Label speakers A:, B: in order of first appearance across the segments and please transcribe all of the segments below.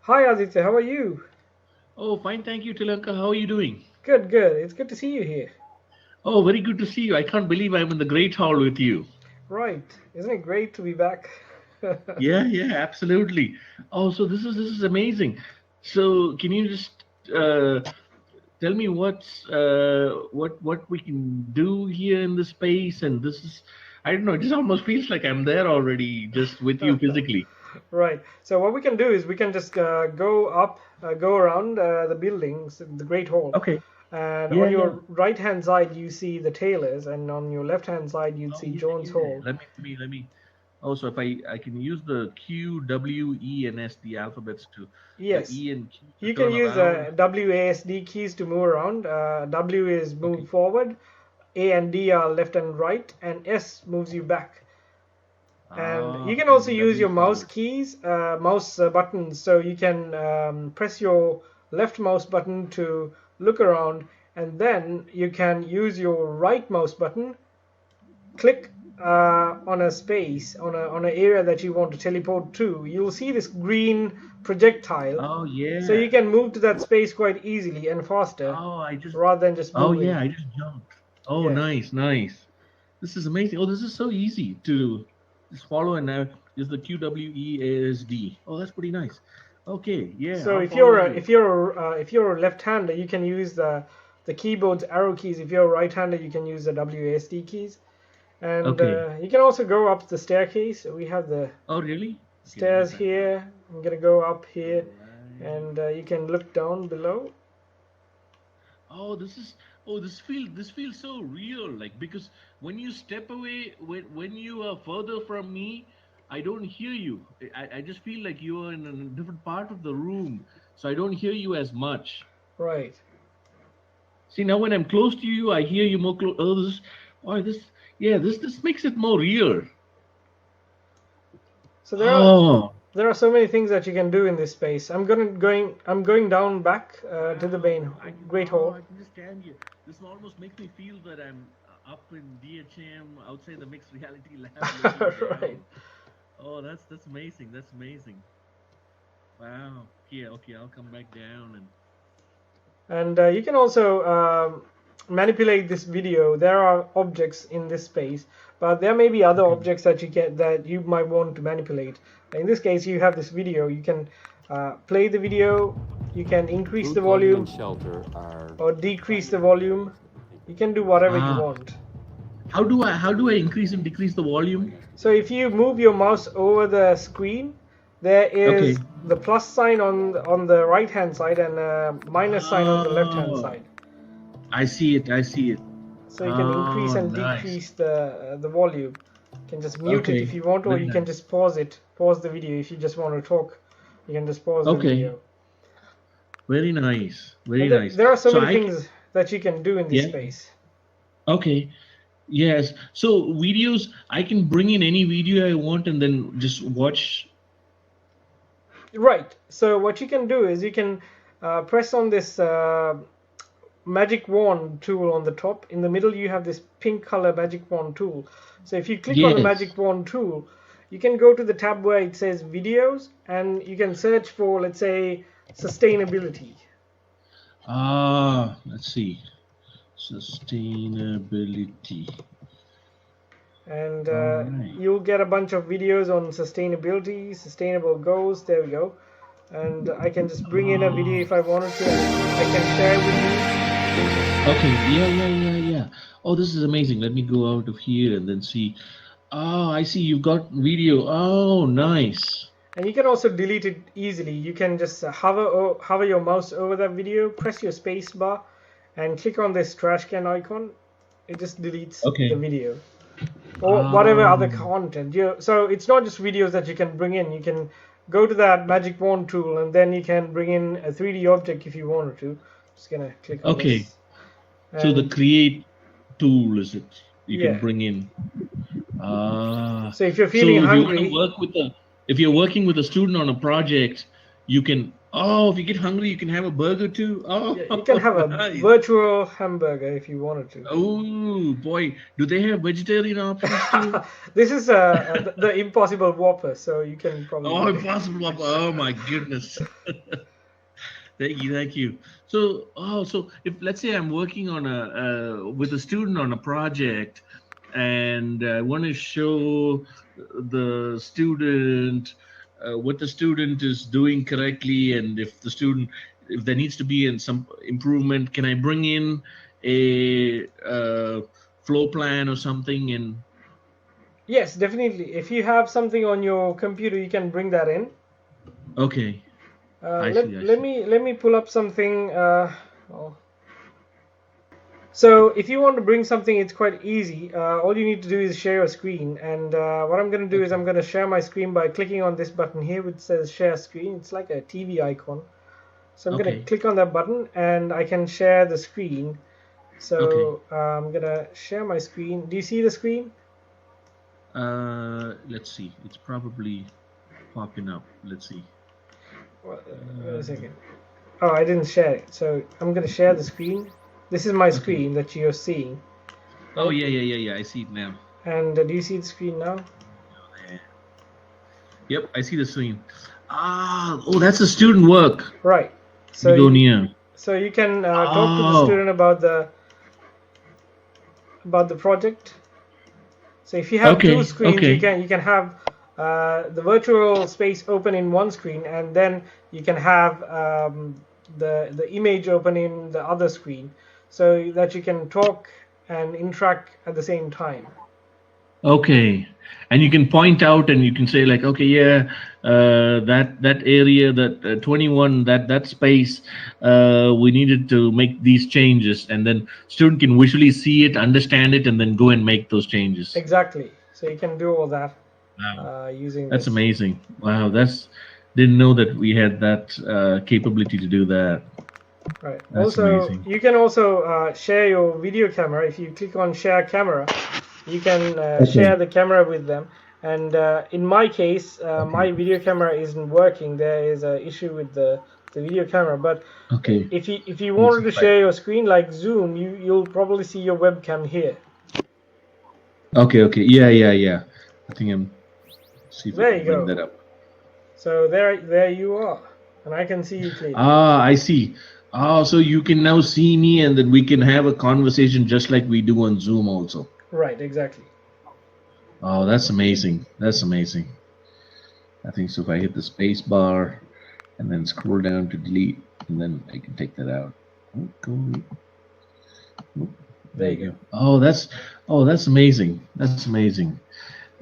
A: Hi Aditya, how are you?
B: Oh, fine, thank you, Tilanka. How are you doing?
A: Good, good. It's good to see you here.
B: Oh, very good to see you. I can't believe I'm in the Great Hall with you.
A: Right. Isn't it great to be back?
B: Yeah, yeah, absolutely. Oh, so this is amazing. So, can you just tell me what we can do here in this space? And this is, I don't know. It just almost feels like I'm there already, just with you physically.
A: Right. So what we can do is we can just go up, go around the buildings, the Great Hall,
B: Okay.
A: and
B: Yeah,
A: on
B: yeah.
A: your right hand side you see the tailors, and on your left hand side you'd
B: Oh,
A: see
B: yeah,
A: Jones
B: yeah.
A: Hall.
B: Let me. Oh, so if I can use the Q, W, E, and S, the alphabets to the
A: Yes.
B: E and Q to
A: You can
B: turn
A: use
B: around.
A: WASD keys to move around. W is move
B: Okay.
A: forward, A and D are left and right, and S moves you back. And you can also
B: And
A: use
B: W
A: your
B: is
A: mouse
B: forward.
A: keys, mouse buttons, so you can press your left mouse button to look around, and then you can use your right mouse button, click on a space, on an area that you want to teleport to. You'll see this green projectile,
B: Oh
A: so you
B: yeah.
A: can move to that space quite easily and faster
B: Oh, I just.
A: rather than just
B: Oh
A: moving.
B: yeah, I just jumped. Oh,
A: Yeah.
B: nice, nice. This is amazing. Oh, this is so easy to just follow and now is the QWEASD. Oh, that's pretty nice. Okay, yeah,
A: So
B: I'll
A: if
B: follow
A: you're a,
B: you.
A: if you're a left-hander, you can use the keyboard's arrow keys. If you're a right-hander, you can use the WASD keys. And
B: Okay.
A: you can also go up the staircase. We have the
B: Oh, really? Okay, let me
A: stairs
B: press that.
A: here. I'm gonna go up here,
B: All right.
A: and you can look down below.
B: Oh, this feels so real. Like because when you step away, when you are further from me, I don't hear you. I just feel like you are in a different part of the room, so I don't hear you as much.
A: Right.
B: See now when I'm close to you, I hear you more close. Oh, yeah, this makes it more real.
A: So
B: Oh,
A: there are so many things that you can do in this space. I'm going down back to the
B: wow!
A: main Great Hall.
B: I can just stand here. This almost makes me feel that I'm up in DHM outside the mixed reality lab, looking
A: Right.
B: down. Oh, that's amazing. That's amazing. Wow. Yeah. Okay. I'll come back down and.
A: And you can also manipulate this video. There are objects in this space, but there may be other
B: Okay.
A: objects that you get that you might want to manipulate. In this case, you have this video. You can play the video. You can increase the
C: Food, clothing,
A: volume
C: and shelter are
A: or decrease the
C: primary
A: volume.
C: areas that we think
A: You
C: of
A: can do
C: when we
A: whatever
C: think
A: you
B: Ah.
A: want.
B: How do I increase and decrease the volume?
A: So if you move your mouse over the screen, there
B: Okay.
A: is the plus sign on the right hand side and a minus sign on the left hand
B: Oh,
A: side.
B: I see it. I see it.
A: So you can increase
B: Oh,
A: and
B: nice.
A: decrease the volume. You can just mute it if
B: Okay.
A: you want, or
B: Very
A: you can
B: nice.
A: just pause it, pause the video if you just want to talk. You can just pause the
B: Okay.
A: video.
B: Very nice. Very
A: And
B: nice.
A: there are so
B: So
A: many
B: I can.
A: things that you can do in this
B: Yeah.
A: space.
B: Okay. Yes. So videos, I can bring in any video I want and then just watch.
A: Right. So what you can do is you can press on this magic wand tool on the top. In the middle, you have this pink color magic wand tool. So if you click on the
B: Yes.
A: magic wand tool, you can go to the tab where it says videos, and you can search for, let's say, sustainability.
B: Let's see. Sustainability.
A: And
B: All right.
A: you'll get a bunch of videos on sustainability, sustainable goals. There we go. And I can just bring in a video
B: Oh,
A: if I wanted to, and I can share with
B: okay. Yeah, yeah, yeah, yeah. Oh, this is amazing. Let me go out of here and then see. Oh, I see. You've got video. Oh, nice.
A: you. And you can also delete it easily. You can just hover your mouse over that video, press your space bar, and click on this trash can icon. It just deletes the
B: Okay.
A: video or whatever other
B: Oh,
A: content. So it's not just videos that you can bring in. You can go to that magic wand tool, and then you can bring in a 3D object if you wanted to. Just gonna click on
B: okay.
A: this,
B: So the
A: and
B: create tool is it? You can
A: yeah.
B: bring in.
A: So if you're feeling
B: So if you want to
A: hungry,
B: work with a, if you're working with a student on a project, you can Oh, if you get hungry, you can have a burger too.
A: Yeah, you can
B: Oh,
A: have a
B: nice.
A: virtual hamburger if you wanted to.
B: Oh boy, do they have vegetarian options too?
A: This is the Impossible Whopper, so you can probably
B: Oh,
A: eat it.
B: impossible Whopper. Oh my goodness. Thank you, thank you. So, so if let's say I'm working on a with a student on a project, and I want to show the student what the student is doing correctly, and if there needs to be in some improvement, can I bring in a flow plan or something? And
A: Yes, definitely. If you have something on your computer, you can bring that in.
B: okay, I see,
A: Let
B: I
A: let
B: see.
A: me let me pull up something. Oh. So if you want to bring something, it's quite easy. All you need to do is share your screen. And what I'm going to do is I'm
B: Okay,
A: going to share my screen by clicking on this button here, which says Share Screen. It's like a TV icon. So I'm going to
B: okay,
A: click on that button, and I can share the screen.
B: okay.
A: So I'm going to share my screen. Do you see the screen?
B: Let's see. It's probably popping up. Let's see.
A: Wait a
B: Uh,
A: second. Oh, I didn't share it. So I'm going to share the screen. This is my
B: okay.
A: screen that you're seeing,
B: Oh
A: right?
B: yeah, yeah, yeah, yeah. I see it now.
A: And do you see the screen now?
B: Yeah. Yep, I see the screen. Ah, oh, that's the student work.
A: Right.
B: We
A: So
B: go
A: you
B: near.
A: so you can talk to the
B: Oh,
A: student about the project. So if you have two
B: okay,
A: screens,
B: okay,
A: you can have the virtual space open in one screen, and then you can have the image open in the other screen, so that you can talk and interact at the same time.
B: okay. And you can point out and you can say like, okay, yeah, that area, that 21, that space, we needed to make these changes, and then student can visually see it, understand it, and then go and make those changes.
A: Exactly. So you can do all that
B: Wow.
A: using
B: That's
A: this.
B: amazing. Wow, that's didn't know that we had that capability to do that.
A: Right.
B: That's
A: Also,
B: amazing.
A: you can also share your video camera. If you click on Share Camera, you can share
B: Okay.
A: the camera with them. And in my case,
B: Okay.
A: my video camera isn't working. There is an issue with the video camera. But
B: Okay.
A: if you
B: Let me see
A: wanted to
B: if I.
A: share your screen like Zoom, you'll probably see your webcam here.
B: Okay. Okay. Yeah. Yeah. Yeah. I think I'm. See if I
A: There
B: can
A: you
B: bring
A: go.
B: that up.
A: So there you are, and I can see you clearly.
B: Ah, I see. Ah, so you can now see me, and then we can have a conversation just like we do on Zoom also.
A: Right. Exactly.
B: Oh, that's amazing. That's amazing. I think so. If I hit the space bar and then scroll down to delete, and then I can take that out. Oh, cool. Oh, there
A: There you
B: you
A: go.
B: go. Oh, that's amazing. That's amazing.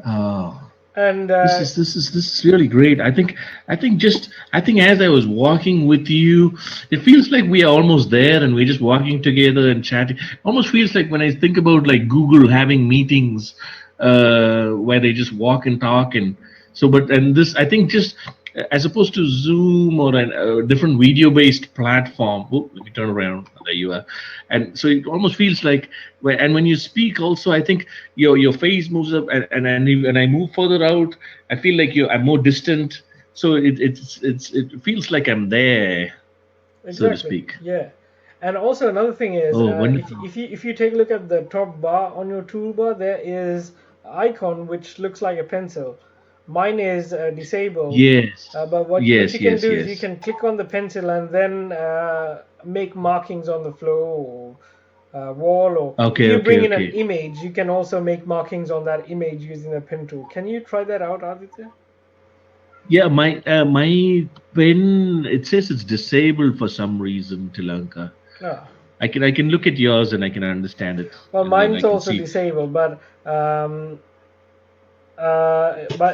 B: Oh,
A: And
B: this is really great. I think as I was walking with you, it feels like we are almost there and we're just walking together and chatting. Almost feels like when I think about like Google having meetings where they just walk and talk, and so but and this I think just as opposed to Zoom or a different video based platform. Oh, let me turn around. There you are. And so it almost feels like and when you speak also, I think your face moves up, and I move further out, I feel like I'm more distant, so it feels like I'm there, so to
A: exactly,
B: speak.
A: yeah. And also another thing is,
B: Oh, wonderful.
A: if you take a look at the top bar on your toolbar, there is an icon which looks like a pencil. Mine is disabled,
B: Yes,
A: but what you
B: yes,
A: can
B: yes,
A: do is you
B: yes.
A: can click on the pencil and then make markings on the floor or wall. Or if
B: Okay,
A: you
B: okay,
A: bring in an
B: okay.
A: image, you can also make markings on that image using the pen tool. Can you try that out, Aditya?
B: Yeah, my pen, it says it's disabled for some reason, Tilanka.
A: No.
B: I can look at yours and I can understand it,
A: Well,
B: and then I
A: mine's
B: can
A: also
B: see.
A: disabled, but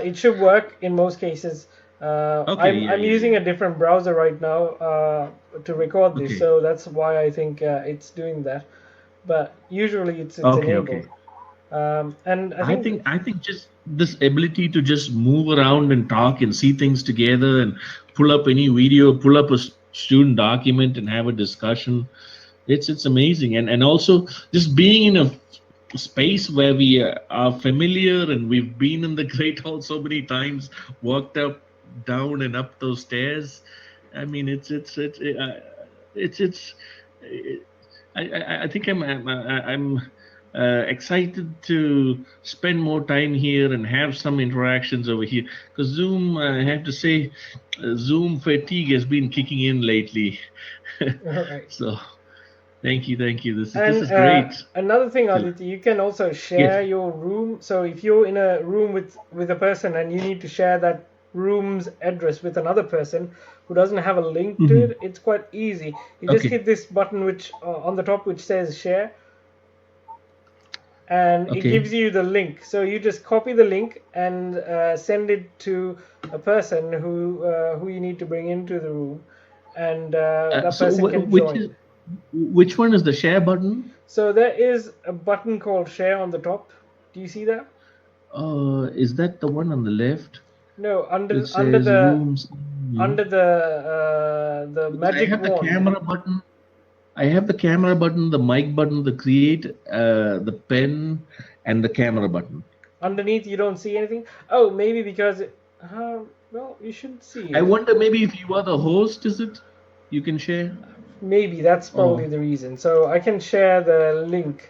A: it should work in most cases.
B: Okay, yeah,
A: I'm
B: yeah,
A: using
B: yeah.
A: a different browser right now to record this,
B: Okay,
A: so that's why I think it's doing that. But usually it's
B: okay,
A: enabled,
B: okay.
A: and I
B: I
A: think
B: think I think just this ability to just move around and talk and see things together and pull up any video, pull up a student document and have a discussion. It's amazing, and also just being in a space where we are familiar and we've been in the Great Hall so many times, walked up, down, and up those stairs. I mean, it's. I think I'm excited to spend more time here and have some interactions over here. Because Zoom, I have to say, Zoom fatigue has been kicking in lately.
A: All right.
B: So thank you. This
A: And
B: is great.
A: another thing,
B: To,
A: Aditi, you can also share
B: yes.
A: your room. So if you're in a room with a person and you need to share that room's address with another person who doesn't have a link to
B: Hmm.
A: it, it's quite easy. You just
B: Okay.
A: hit this button which on the top which says share, and it
B: Okay.
A: gives you the link. So you just copy the link and send it to a person who you need to bring into the room, and that
B: So
A: person can
B: which is
A: join.
B: which one is the share button?
A: So there is a button called share on the top. Do you see that?
B: Is that the one on the left,
A: No,
B: which
A: under
B: says
A: the
B: rooms?
A: the
B: Because I
A: magic
B: have the
A: wand.
B: camera button. I have the camera button, the mic button, the create, the pen, and the camera button.
A: Underneath you don't see anything. Oh, maybe because well, you should see
B: I
A: it.
B: wonder maybe if you are the host, is it? You can share.
A: Maybe that's probably
B: Oh,
A: the reason. So I can share the link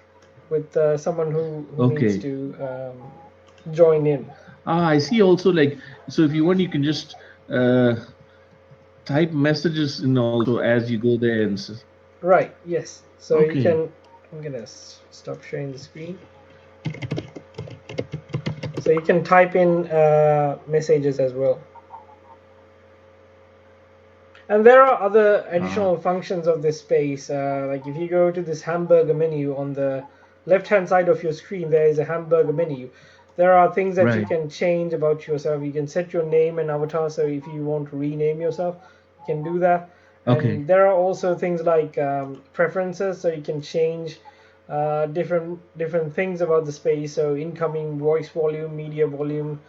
A: with someone who needs
B: okay.
A: to join in.
B: I see. Also, like, so if you want, you can just uh, type messages in also as you go there and.
A: Right. Yes. So you
B: Okay.
A: can. I'm gonna stop sharing the screen. So you can type in messages as well. And there are other
B: Ah,
A: additional functions of this space. Like if you go to this hamburger menu on the left hand side of your screen, there is a hamburger menu. There are things that you
B: right.
A: can change about yourself. You can set your name and avatar. So if you want to rename yourself, you can do that.
B: Okay.
A: And there are also things like preferences. So you can change different things about the space. So incoming voice volume, media volume,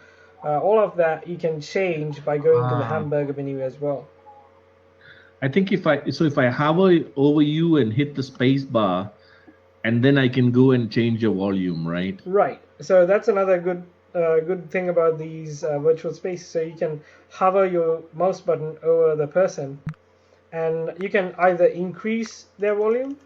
A: all of that you can change by going to the
B: Ah,
A: hamburger menu as well.
B: I think if I hover over you and hit the space bar, and then I can go and change your volume, right?
A: Right. So that's another good thing about these virtual spaces. So you can hover your mouse button over the person, and you can either increase their volume,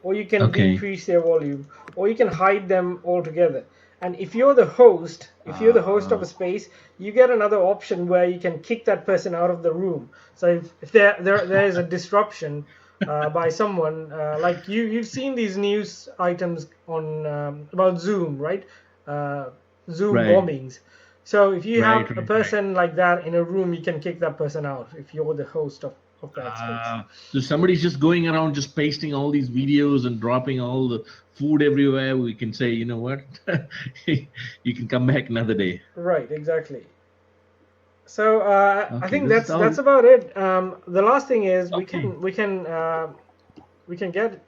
A: or you can
B: Okay.
A: decrease their volume, or you can hide them altogether. And if you're the host of
B: Ah,
A: a space, you get another option where you can kick that person out of the room. So if there is a disruption by someone, like you've seen these news items on about Zoom, right? Uh, Zoom
B: right,
A: bombings. So if you
B: right,
A: have a
B: right, right.
A: person like that in a room, you can kick that person out if you're the host of that space.
B: So somebody's just going around just pasting all these videos and dropping all the food everywhere. We can say, you know what, you can come back another day.
A: Right, exactly. So I
B: Okay,
A: think
B: this is all.
A: that's about it. The last thing is we
B: Okay.
A: can we can we can get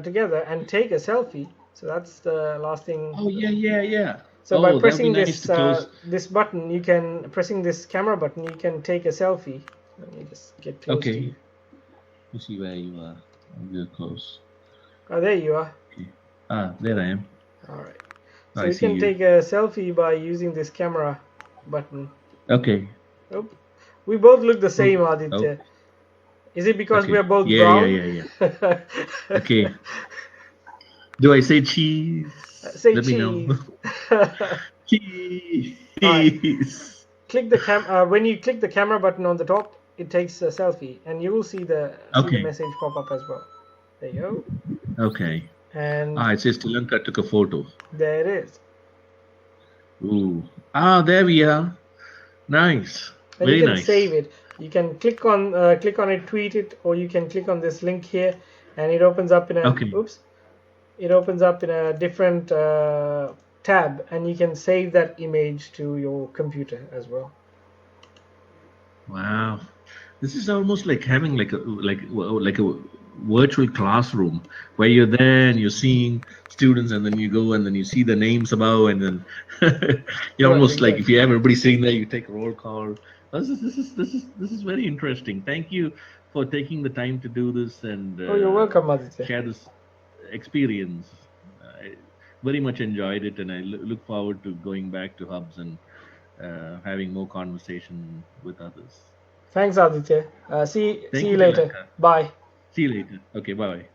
A: together and take a selfie. So that's the last thing.
B: Oh yeah, yeah, yeah.
A: So by
B: Oh, that would be
A: pressing
B: nice
A: this
B: to close.
A: this button, you can pressing this camera button, you can take a selfie. Let me just get close to
B: Okay,
A: you.
B: let me see where you are. I'm real close.
A: Oh, there you are.
B: Okay. There I am.
A: All right. So
B: I
A: you
B: see
A: can
B: you.
A: take a selfie by using this camera button.
B: Okay.
A: Oh, we both look the
B: Oh,
A: same,
B: oh.
A: Aditya. Is it because we
B: Okay.
A: are both
B: Yeah, yeah,
A: brown?
B: yeah, yeah. Okay. Do I say cheese?
A: Say
B: Let me know.
A: cheese. All right.
B: Cheese.
A: Click the when you click the camera button on the top, it takes a selfie, and you will see the
B: Okay.
A: message pop up as well. There you go.
B: Okay.
A: And
B: It says Sri Lanka took a photo.
A: there it is.
B: Ooh. There we are. Nice.
A: And you
B: Very
A: can save
B: nice.
A: it. You can click on it, tweet it, or you can click on this link here, and it opens up in a
B: Okay.
A: oops. It opens up in a different tab, and you can save that image to your computer as well.
B: Wow. This is almost like having like a virtual classroom where you're there and you're seeing students and then you go and then you see the names above and then you're
A: Right,
B: almost like if
A: exactly.
B: you have everybody sitting there, you take a roll call. This is very interesting. Thank you for taking the time to do this and
A: Oh, you're welcome, Aditya.
B: share this experience. I very much enjoyed it, and I look forward to going back to hubs and having more conversation with others.
A: Thanks, Aditya. See
B: Thank
A: you
B: you,
A: later.
B: Tilaka.
A: Bye.
B: See you later. Okay, bye bye.